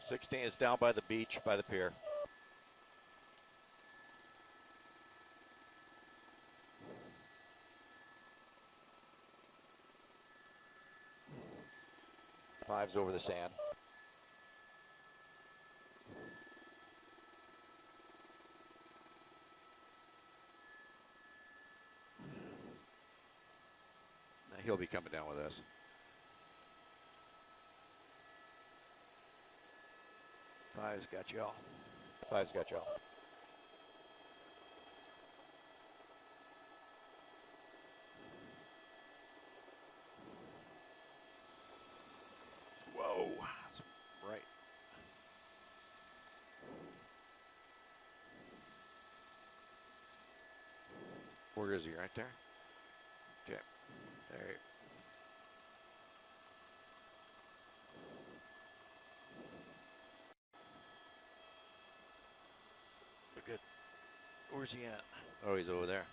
16 is down by the beach, by the pier. Five's over the sand. He'll be coming down with us. Five's got you all. Five's got you all. Whoa, that's right. Where is he? Right there? Okay. There. Good. Where's he at? Oh, he's over there.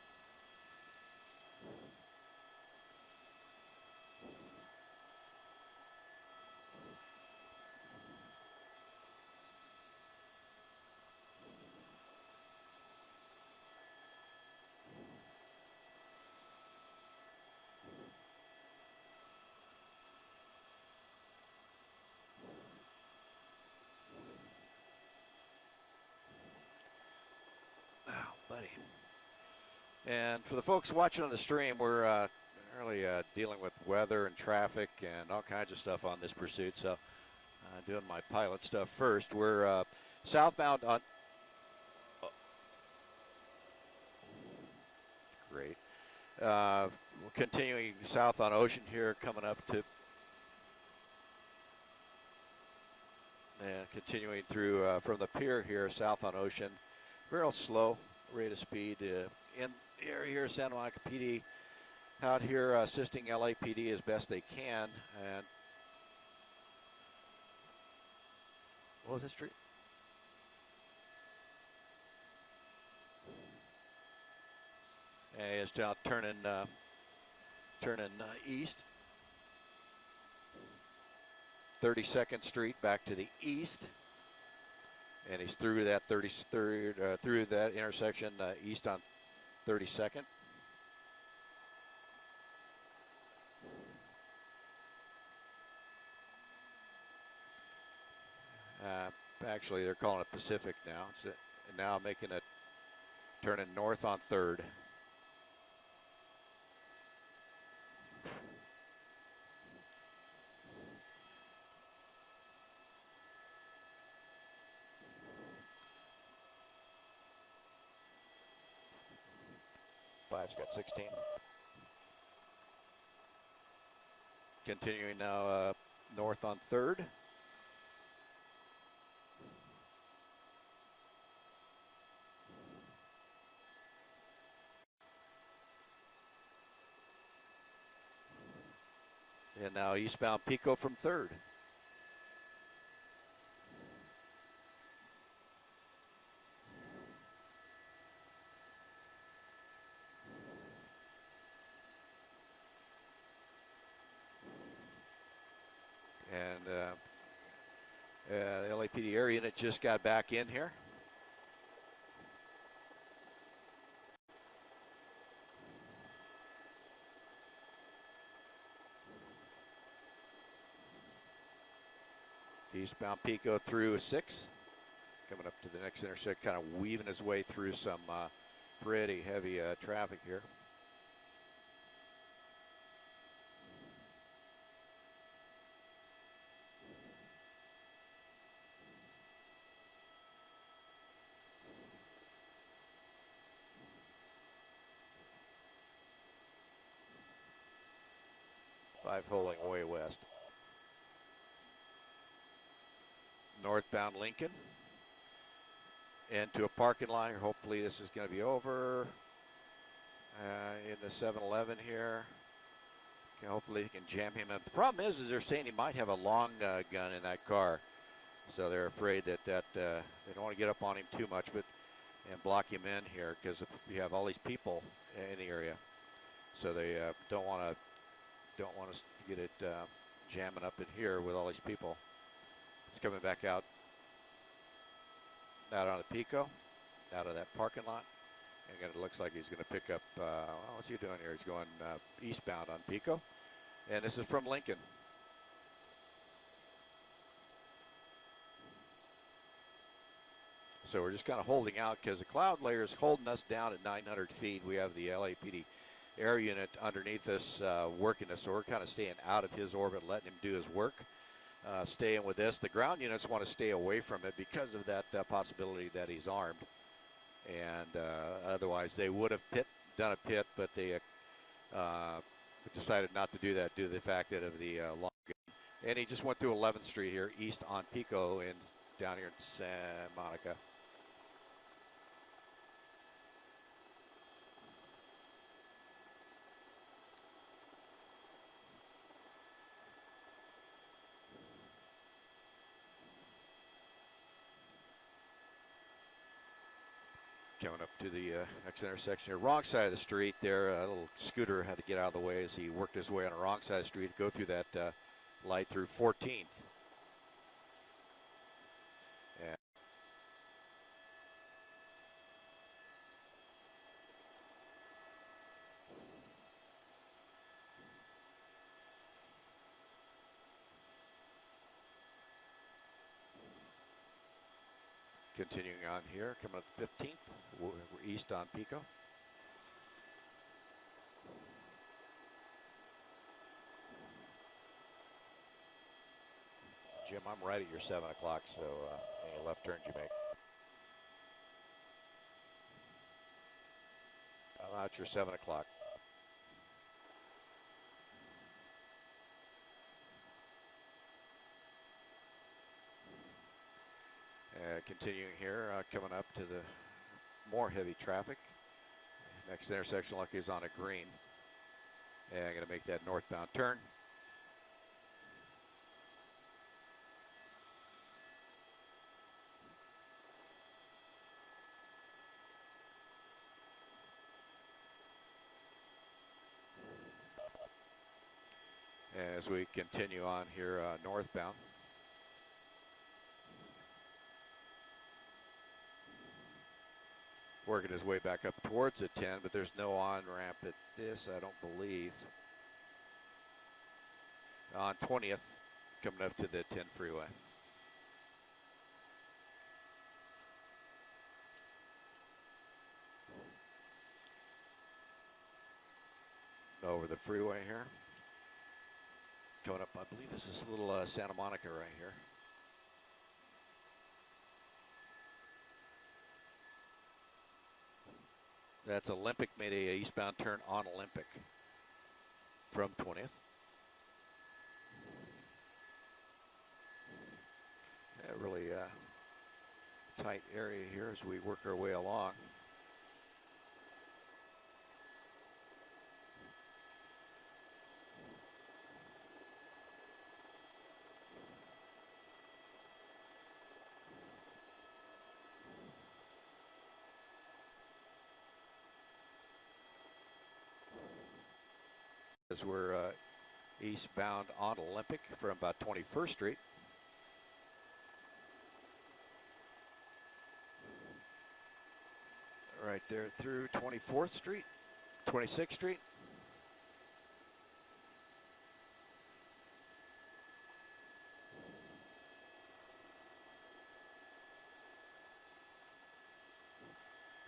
Buddy. And for the folks watching on the stream, we're really dealing with weather and traffic and all kinds of stuff on this pursuit. So doing my pilot stuff first. We're southbound on. Oh. Great. We're continuing south on Ocean here, coming up to. And continuing through from the pier here, south on Ocean. Real slow rate of speed in the area here, Santa Monica PD out here assisting LAPD as best they can. And what was the street? And it's now turning east. 32nd Street back to the east. And he's through that through that intersection east on 32nd. Actually, they're calling it Pacific now. It's now making it turning north on 3rd. Five's got 16. Continuing now north on 3rd. And now eastbound Pico from 3rd. And the LAPD area unit just got back in here. Eastbound Pico through 6. Coming up to the next intersection, kind of weaving his way through some pretty heavy traffic here. Five holding way west. Northbound Lincoln into a parking lot. Hopefully this is going to be over in the 7-Eleven here. Okay, hopefully they can jam him up. The problem is they're saying he might have a long gun in that car, so they're afraid that they don't want to get up on him too much, and block him in here because you have all these people in the area, so they don't want to get it jamming up in here with all these people. It's coming back out out on the Pico, out of that parking lot. And it looks like he's going to pick up, what's he doing here? He's going eastbound on Pico. And this is from Lincoln. So we're just kind of holding out because the cloud layer is holding us down at 900 feet. We have the LAPD air unit underneath us working us, so we're kind of staying out of his orbit, letting him do his work, staying with this. The ground units want to stay away from it because of that possibility that he's armed. And otherwise they would have done a pit, but they decided not to do that due to the fact that of the long gun. And he just went through 11th Street here, east on Pico, and down here in Santa Monica. Coming up to the next intersection here, wrong side of the street there. A little scooter had to get out of the way as he worked his way on the wrong side of the street to go through that light through 14th. And continuing on here, coming up 15th, we're east on Pico. Jim, I'm right at your 7 o'clock, so any left turns you make. I'm out your 7 o'clock. Continuing here, coming up to the more heavy traffic. Next intersection, lucky is on a green. And I'm going to make that northbound turn. As we continue on here northbound. Working his way back up towards the 10, but there's no on-ramp at this, I don't believe. On 20th, coming up to the 10 freeway. Over the freeway here. Coming up, I believe this is a little Santa Monica right here. That's Olympic, made a eastbound turn on Olympic from 20th. Yeah, really tight area here as we work our way along. As we're eastbound on Olympic from about 21st Street. Right there through 24th Street, 26th Street.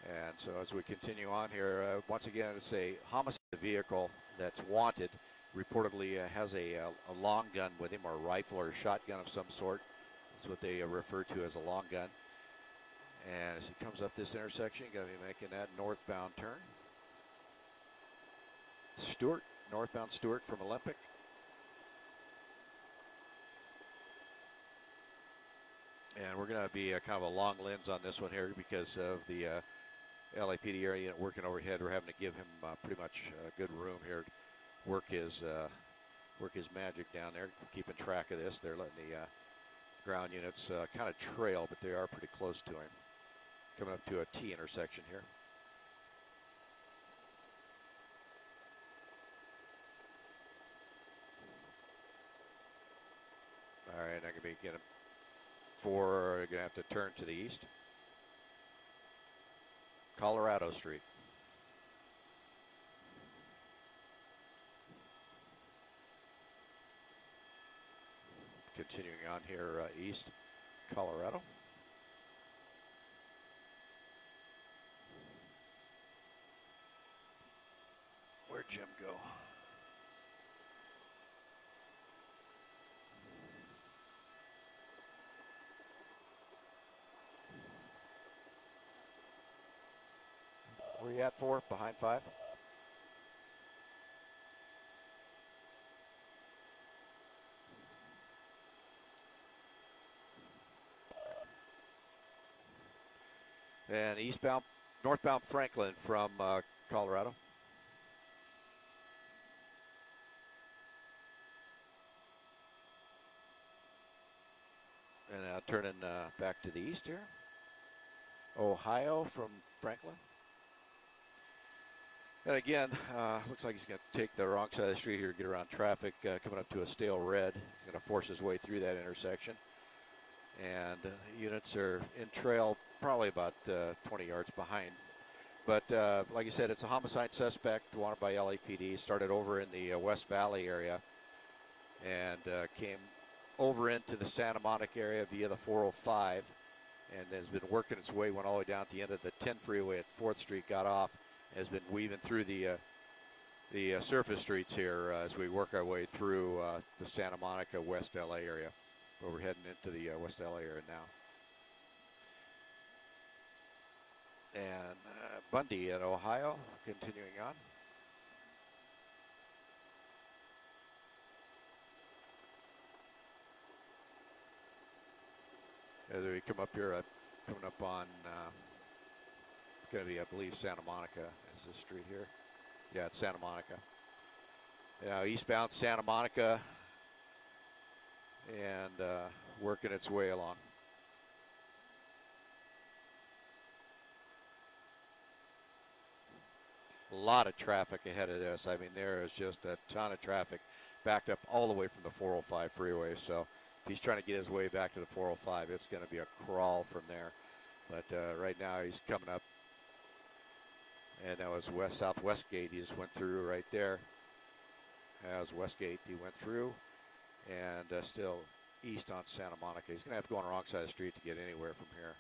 And so as we continue on here, once again, it's a homicide vehicle that's wanted. Reportedly has a long gun with him, or a rifle or a shotgun of some sort. That's what they refer to as a long gun. And as he comes up this intersection, going to be making that northbound turn. Stewart, northbound Stewart from Olympic. And we're going to be kind of a long lens on this one here because of the LAPD area unit working overhead. We're having to give him pretty much good room here to work his magic down there, keeping track of this. They're letting the ground units kind of trail, but they are pretty close to him. Coming up to a T intersection here. All right, I'm going to be getting going to have to turn to the east. Colorado Street. Continuing on here east, Colorado. Where'd Jim go? Where you at, 4? Behind 5? And northbound Franklin from Colorado. And turning back to the east here. Ohio from Franklin. And again, looks like he's going to take the wrong side of the street here, get around traffic, coming up to a stale red. He's going to force his way through that intersection. And units are in trail probably about 20 yards behind. But like I said, it's a homicide suspect wanted by LAPD. Started over in the West Valley area and came over into the Santa Monica area via the 405 and has been working its way, went all the way down at the end of the 10 freeway at 4th Street, got off, has been weaving through the surface streets here as we work our way through the Santa Monica West LA area. Where we're heading into the West LA area now. And Bundy at Ohio, continuing on. As we come up here, coming up on, it's going to be, I believe, Santa Monica is this street here. Yeah, it's Santa Monica. Eastbound Santa Monica. And working its way along. A lot of traffic ahead of this. I mean, there is just a ton of traffic backed up all the way from the 405 freeway. So if he's trying to get his way back to the 405, it's going to be a crawl from there. But right now he's coming up. And that was Southwest Gate. He just went through right there. That was Westgate. He went through. And still east on Santa Monica. He's going to have to go on the wrong side of the street to get anywhere from here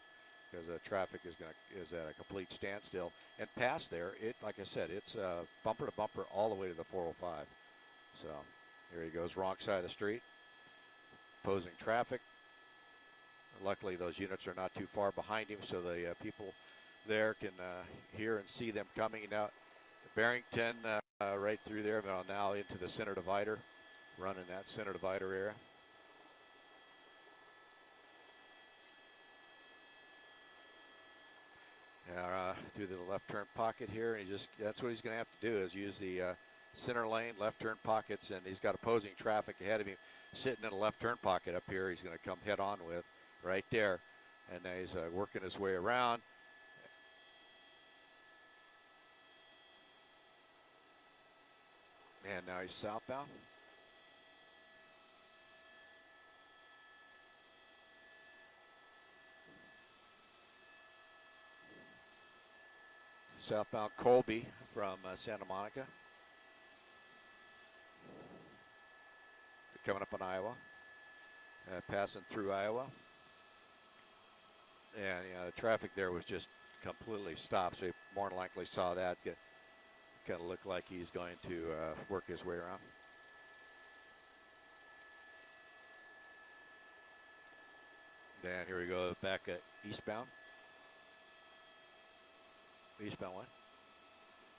because traffic is at a complete standstill. And past there, like I said, it's bumper to bumper all the way to the 405. So here he goes, wrong side of the street, opposing traffic. Luckily, those units are not too far behind him, so the people there can hear and see them coming. Now, Barrington right through there, but now into the center divider. Running that center divider area. Through the left turn pocket here, and that's what he's going to have to do is use the center lane, left turn pockets, and he's got opposing traffic ahead of him sitting in a left turn pocket up here. He's going to come head on with right there, and now he's working his way around. And now he's southbound. Southbound Colby from Santa Monica. Coming up on Iowa. Passing through Iowa. And the traffic there was just completely stopped. So you more than likely saw that. Kind of look like he's going to work his way around. Then here we go back at eastbound. Eastbound what?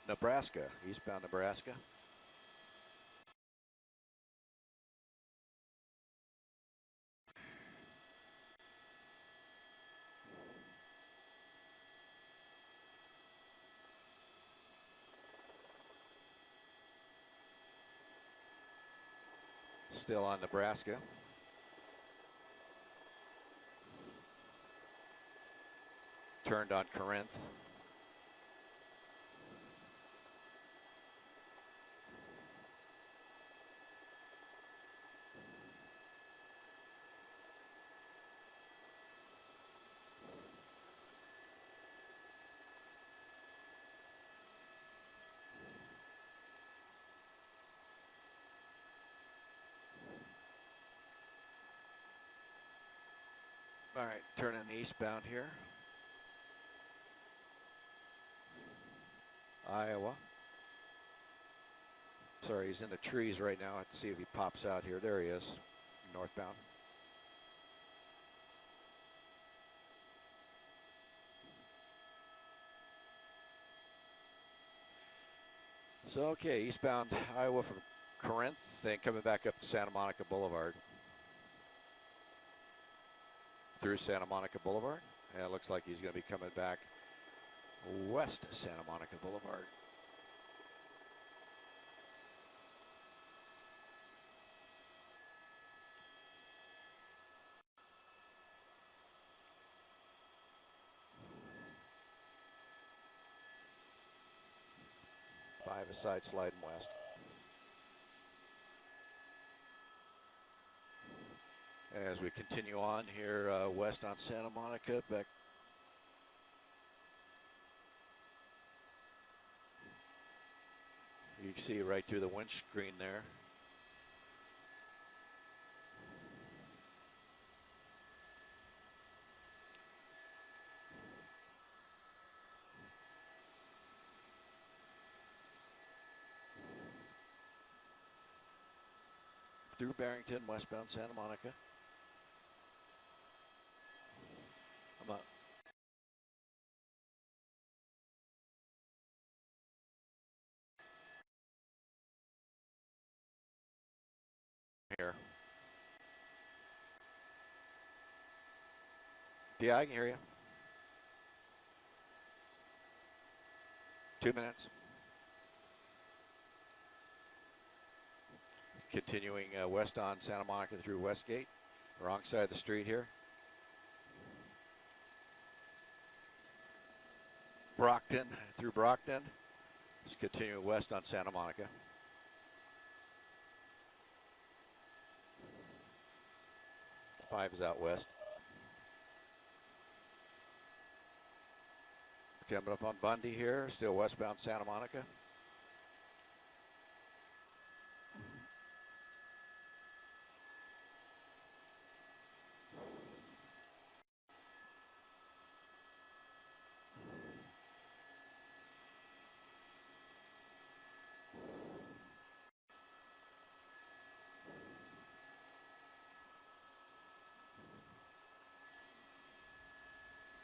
Nebraska. Eastbound Nebraska. Still on Nebraska. Turned on Corinth. All right, turning eastbound here. Iowa. Sorry, he's in the trees right now. Let's see if he pops out here. There he is, northbound. So, okay, eastbound Iowa from Corinth, then coming back up to Santa Monica Boulevard. Through Santa Monica Boulevard. And it looks like he's going to be coming back west Santa Monica Boulevard. Five aside sliding west. As we continue on here west on Santa Monica, back. You can see right through the windscreen there. Through Barrington, westbound Santa Monica. I'm up. Here. Yeah, I can hear you. 2 minutes. Continuing west on Santa Monica through Westgate. Wrong side of the street here. Brockton, through Brockton. Just continuing west on Santa Monica. Five is out west. Coming up on Bundy here, still westbound Santa Monica.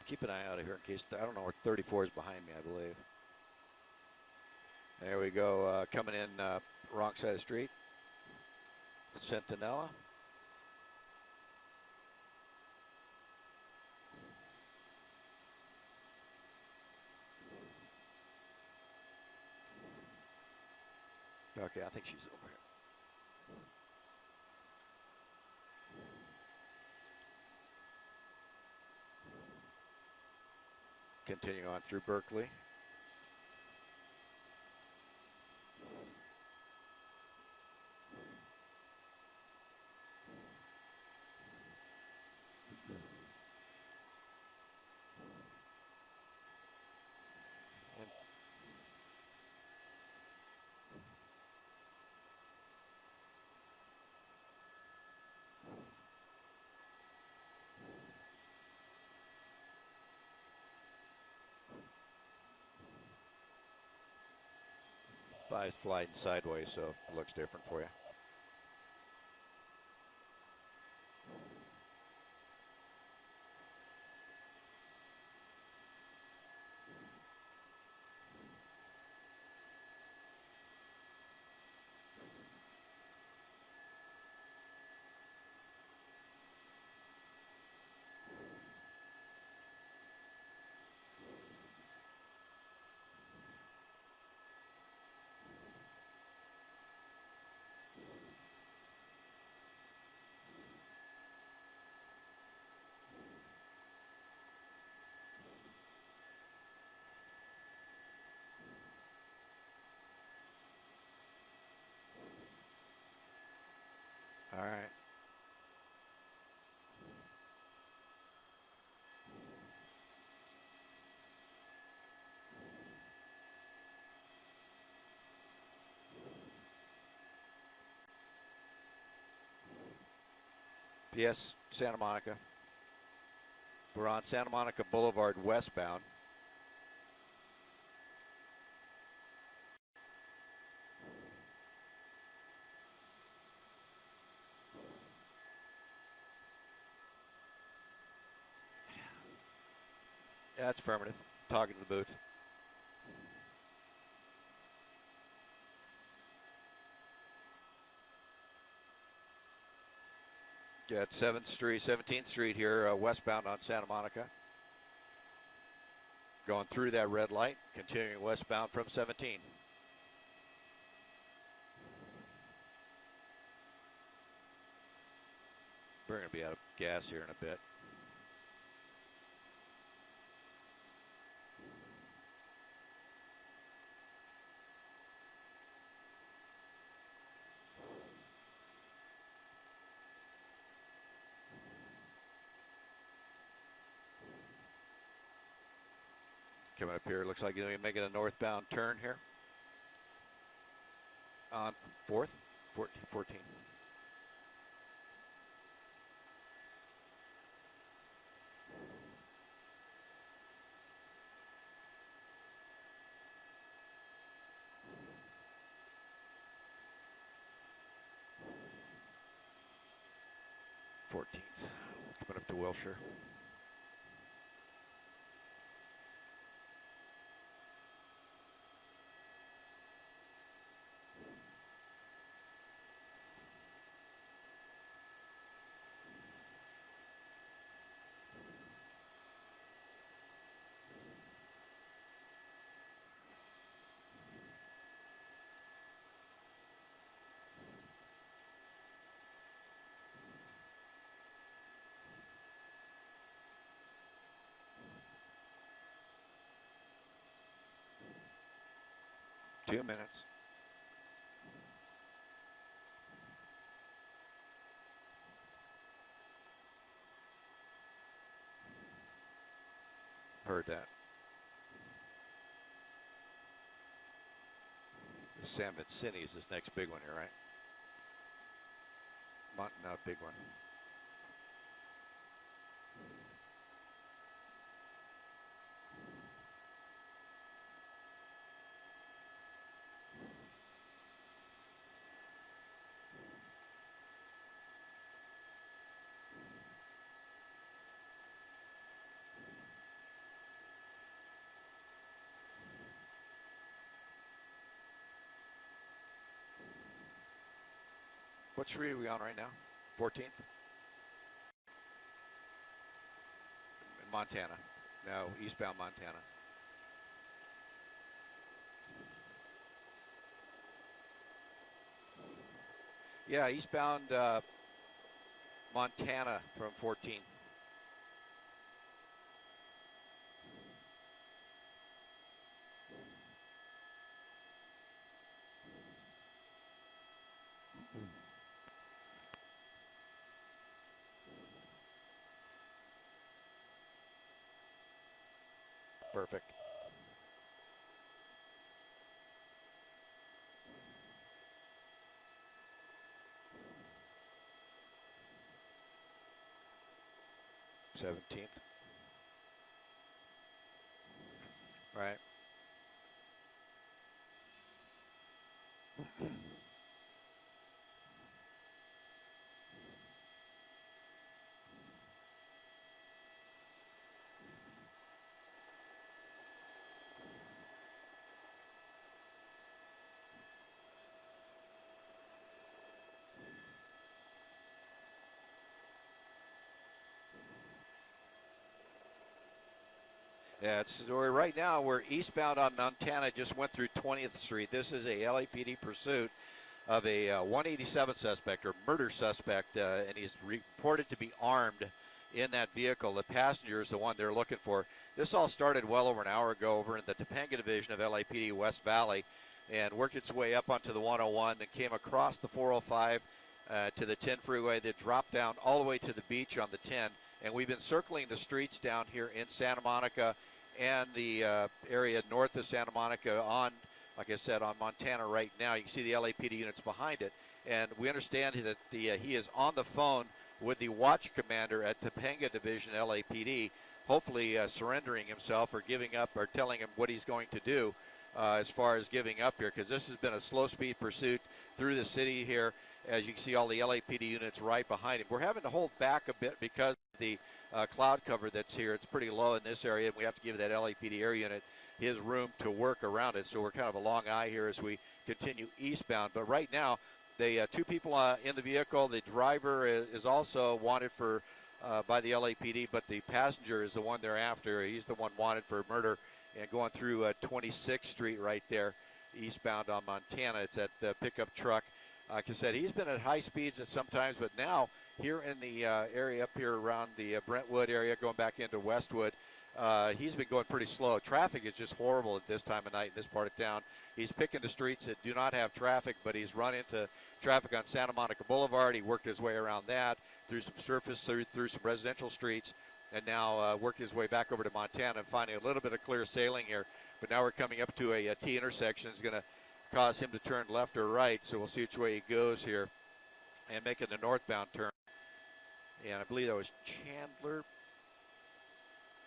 Keep an eye out here in case, I don't know where 34 is behind me, I believe. There we go, coming in wrong side of the street. Centinela. Okay, I think she's over here. Continue on through Berkeley. Five's flying sideways, so it looks different for you. All right. PS Santa Monica. We're on Santa Monica Boulevard westbound. Yeah, that's affirmative. Talking to the booth. At 17th Street here, westbound on Santa Monica. Going through that red light, continuing westbound from 17. We're going to be out of gas here in a bit. Coming up here, looks like you're making a northbound turn here on 4th, 14. Coming up to Wilshire. Two minutes. Heard that. San Vicente is this next big one here, right? Not a big one. What street are we on right now? 14th? In Montana. No, eastbound Montana. Yeah, eastbound Montana from 14. Perfect. '17th. Right. Yeah, right now we're eastbound on Montana, just went through 20th Street. This is a LAPD pursuit of a 187 suspect or murder suspect, and he's reported to be armed in that vehicle. The passenger is the one they're looking for. This all started well over an hour ago over in the Topanga division of LAPD West Valley and worked its way up onto the 101, then came across the 405 to the 10 freeway, then dropped down all the way to the beach on the 10. And we've been circling the streets down here in Santa Monica and the area north of Santa Monica on, like I said, on Montana right now. You can see the LAPD units behind it. And we understand that he is on the phone with the watch commander at Topanga Division LAPD, hopefully surrendering himself or giving up or telling him what he's going to do as far as giving up here, because this has been a slow speed pursuit through the city here. As you can see, all the LAPD units right behind him. We're having to hold back a bit because of the cloud cover that's here. It's pretty low in this area, and we have to give that LAPD air unit his room to work around it. So we're kind of a long eye here as we continue eastbound. But right now, the two people in the vehicle, the driver is also wanted for by the LAPD, but the passenger is the one they're after. He's the one wanted for murder and going through 26th Street right there, eastbound on Montana. It's that pickup truck. Like I said, he's been at high speeds at sometimes, but now here in the area up here around the Brentwood area, going back into Westwood, he's been going pretty slow. Traffic is just horrible at this time of night in this part of town. He's picking the streets that do not have traffic, but he's run into traffic on Santa Monica Boulevard. He worked his way around that, through some surface, through some residential streets, and now worked his way back over to Montana and finding a little bit of clear sailing here. But now we're coming up to a T intersection. It's going to cause him to turn left or right, so we'll see which way he goes here and making the northbound turn. And I believe that was Chandler.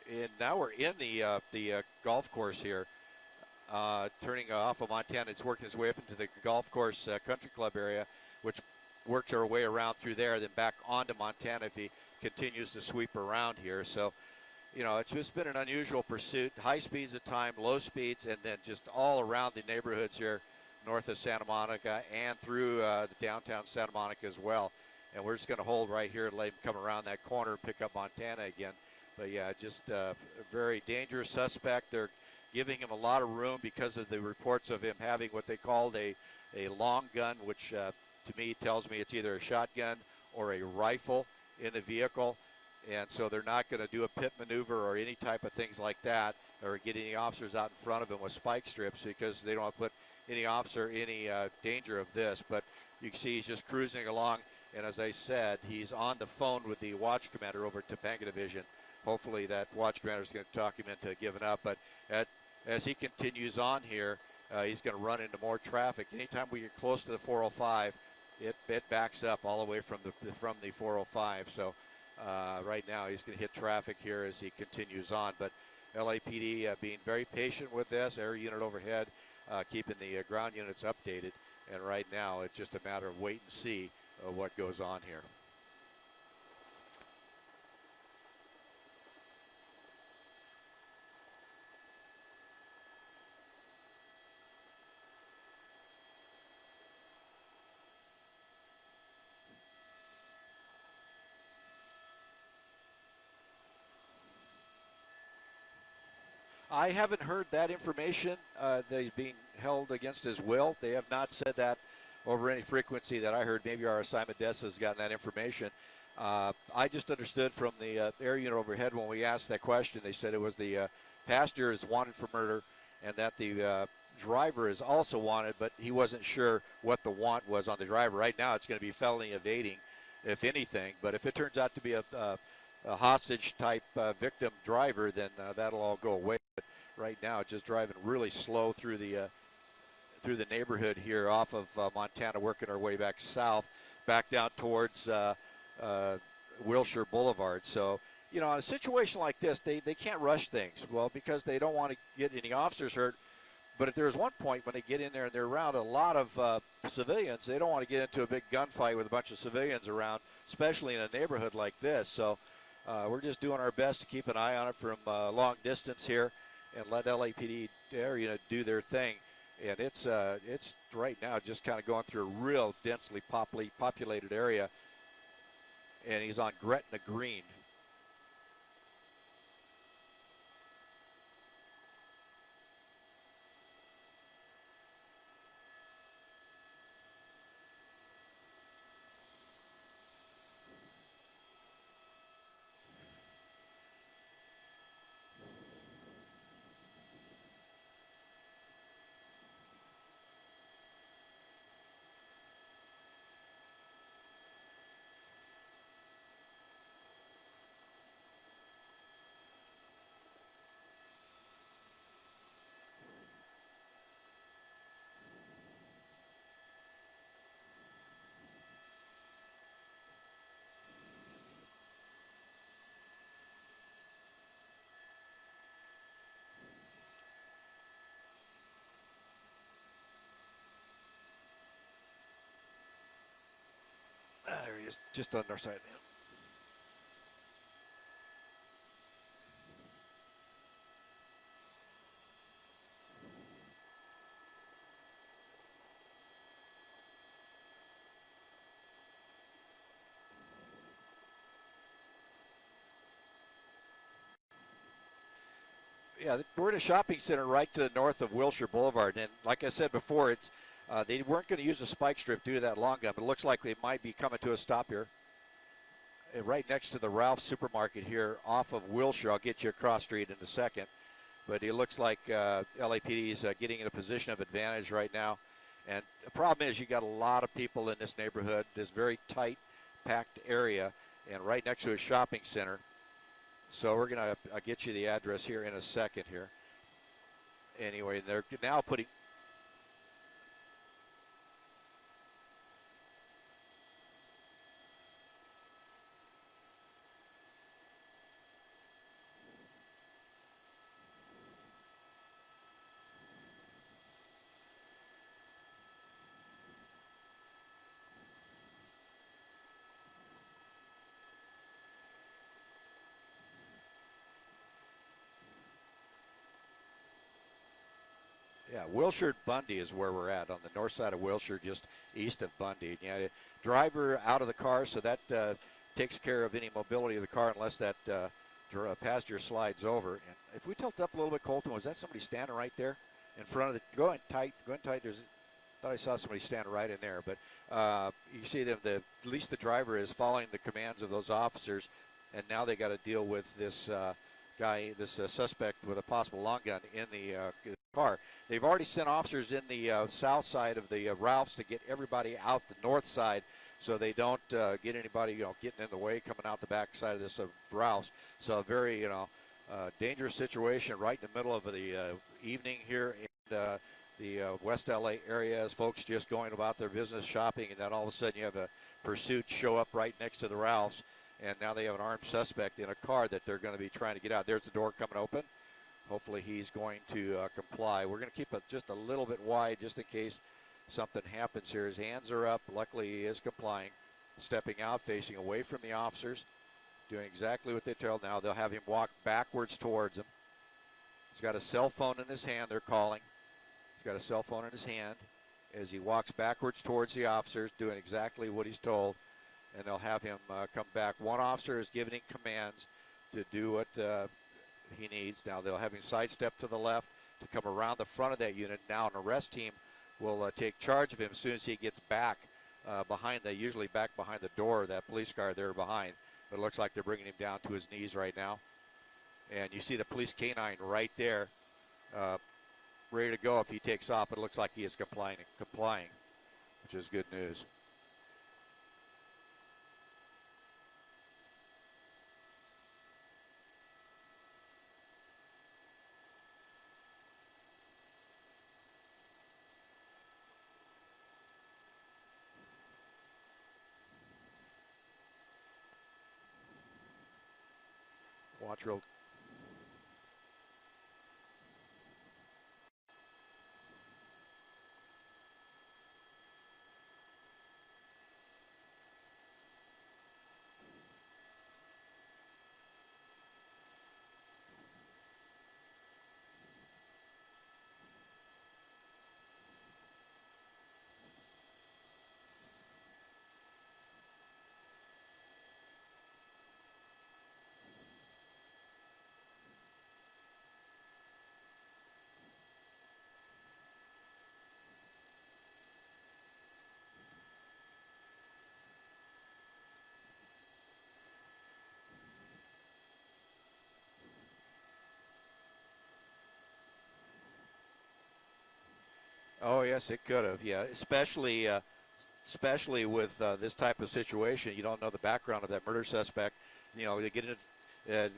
And now we're in the golf course here, turning off of Montana. It's working its way up into the golf course country club area, which works our way around through there, then back onto Montana if he continues to sweep around here. So, you know, it's just been an unusual pursuit. High speeds at time, low speeds, and then just all around the neighborhoods here north of Santa Monica and through the downtown Santa Monica as well. And we're just going to hold right here and let him come around that corner and pick up Montana again. But yeah, just a very dangerous suspect. They're giving him a lot of room because of the reports of him having what they called a long gun, which to me tells me it's either a shotgun or a rifle in the vehicle. And so they're not going to do a pit maneuver or any type of things like that, or get any officers out in front of him with spike strips, because they don't want to put any officer in any danger of this. But you can see he's just cruising along. And as I said, he's on the phone with the watch commander over at Topanga Division. Hopefully that watch commander is going to talk him into giving up. But as he continues on here, he's going to run into more traffic. Anytime we get close to the 405, it backs up all the way from the 405. So right now he's going to hit traffic here as he continues on. But LAPD being very patient with this, air unit overhead, keeping the ground units updated. And right now it's just a matter of wait and see what goes on here. I haven't heard that information that he's being held against his will. They have not said that over any frequency that I heard. Maybe our assignment desk has gotten that information. I just understood from the air unit overhead when we asked that question, they said it was the passenger is wanted for murder and that the driver is also wanted, but he wasn't sure what the want was on the driver. Right now it's going to be felony evading, if anything, but if it turns out to be a hostage type victim driver, then that'll all go away. But right now just driving really slow through the neighborhood here off of Montana, working our way back south, back down towards Wilshire Boulevard. So, you know, in a situation like this, they can't rush things, well, because they don't want to get any officers hurt. But if there's one point when they get in there and they're around a lot of civilians, they don't want to get into a big gunfight with a bunch of civilians around, especially in a neighborhood like this. So we're just doing our best to keep an eye on it from long distance here and let LAPD do their thing. And it's right now just kind of going through a real densely populated area. And he's on Gretna Green. just on our side of the hill. Yeah, we're in a shopping center right to the north of Wilshire Boulevard, and like I said before, it's they weren't going to use a spike strip due to that long gun, but it looks like they might be coming to a stop here. Right next to the Ralph's Supermarket here off of Wilshire. I'll get you across street in a second. But it looks like LAPD is getting in a position of advantage right now. And the problem is you got a lot of people in this neighborhood, this very tight, packed area, and right next to a shopping center. So we're going to get you the address here in a second here. Anyway, they're now putting... Yeah, Wilshire Bundy is where we're at, on the north side of Wilshire, just east of Bundy. Yeah, driver out of the car, so that takes care of any mobility of the car unless that passenger slides over. And if we tilt up a little bit, Colton, was that somebody standing right there in front of the? Go in tight. There's. Thought I saw somebody standing right in there, but you see them. At least the driver is following the commands of those officers, and now they got to deal with this guy, this suspect with a possible long gun in the car. They've already sent officers in the south side of the Ralph's to get everybody out the north side, so they don't get anybody, getting in the way coming out the back side of this Ralph's. So a very, dangerous situation right in the middle of the evening here in the West LA area, as folks just going about their business shopping, and then all of a sudden you have a pursuit show up right next to the Ralph's, and now they have an armed suspect in a car that they're going to be trying to get out. There's the door coming open. Hopefully he's going to comply. We're going to keep it just a little bit wide just in case something happens here. His hands are up. Luckily he is complying. Stepping out, facing away from the officers, doing exactly what they tell. Now they'll have him walk backwards towards them. He's got a cell phone in his hand. They're calling. He's got a cell phone in his hand as he walks backwards towards the officers, doing exactly what he's told, and they'll have him come back. One officer is giving him commands to do what he needs. Now they'll have him sidestep to the left to come around the front of that unit. Now an arrest team will take charge of him as soon as he gets back usually back behind the door of that police car there behind. But it looks like they're bringing him down to his knees right now. And you see the police canine right there, ready to go if he takes off. But it looks like he is complying, which is good news. Watch real. Oh yes, it could have. Yeah, especially with this type of situation. You don't know the background of that murder suspect. They get in.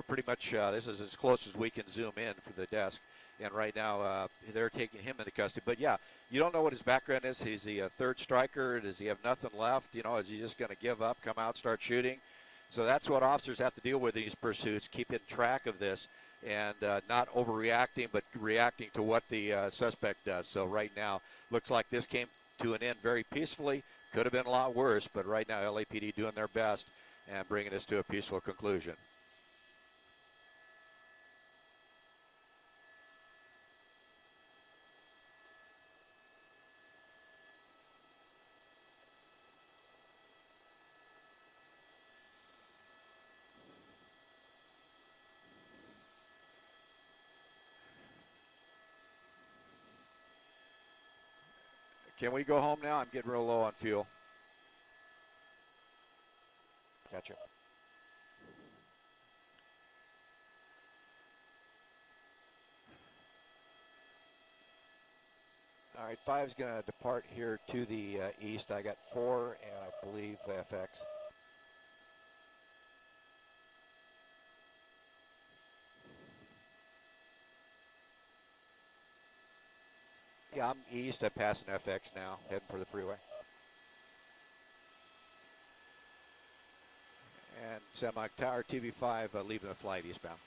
Pretty much, this is as close as we can zoom in for the desk. And right now, they're taking him into custody. But yeah, you don't know what his background is. He's the third striker. Does he have nothing left? Is he just going to give up, come out, start shooting? So that's what officers have to deal with in these pursuits, keeping track of this and not overreacting, but reacting to what the suspect does. So right now, looks like this came to an end very peacefully, Could have been a lot worse, but right now LAPD doing their best and bringing us to a peaceful conclusion. Can we go home now? I'm getting real low on fuel. Gotcha. All right, 5's going to depart here to the east. I got 4 and I believe FX. Yeah, I'm east. I'm passing FX now, heading for the freeway. And Semi Tower TV5 leaving the flight eastbound.